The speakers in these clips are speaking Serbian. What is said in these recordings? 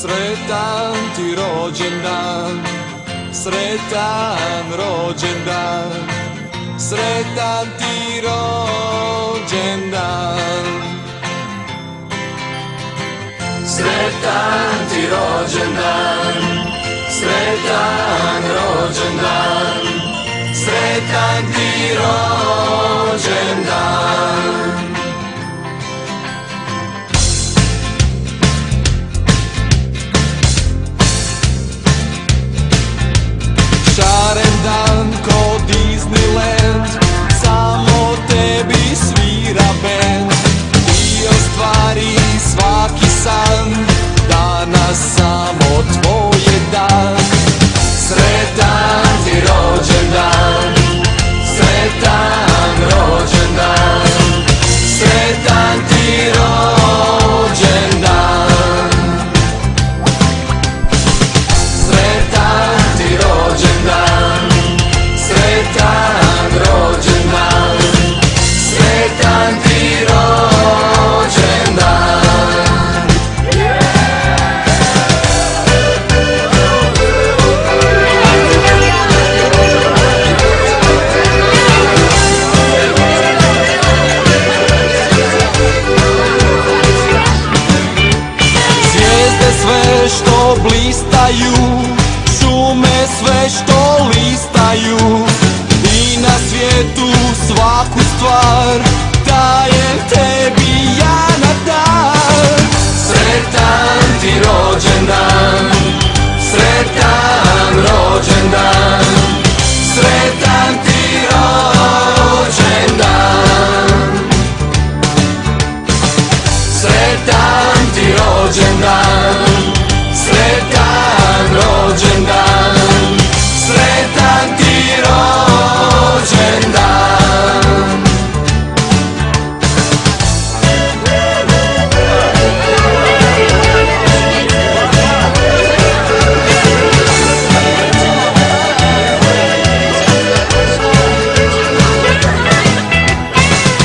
Sretan ti rođendan, sretan rođendan, sretan ti rođendan. Sretan ti rođendan, sretan rođendan, sretan ti rođendan. Šaren dan ko Disneyland, samo tebi svira bend i ostvari svaki san, danas samo tvoj je dan. Sretan ti rođendan, sretan rođendan, sretan ti rođendan. Sretan ti rođendan, sretan rođendan, sretan ti rođendan. Zvijezde sve što blistaju, šume sve što listaju, i na svijetu svaku stvar dajem tebi ja na dar. Sretan ti rođendan, sretan rođendan, sretan ti rođendan. Sretan ti rođendan, sretan rođendan, sretan ti rođendan.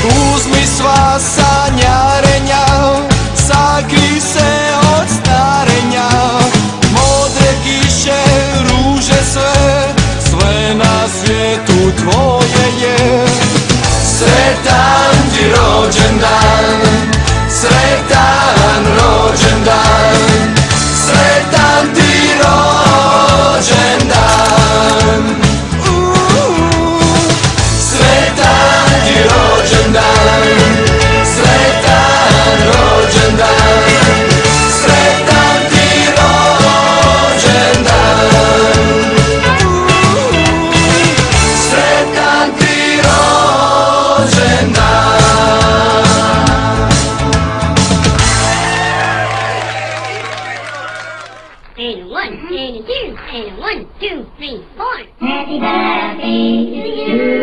Uzmi sva sanjarenja, sakri se od starenja, modre kiše, ruže sve, sve na svijetu tvoje je. Sretan ti rođendan, sretan rođendan, sretan ti rođendan. Sretan ti rođendan, sretan rođendan, sretan ti rođendan. Sretan ti rođendan. And one, and a two, and a 1, 2, 3, 4. Happy birthday to you.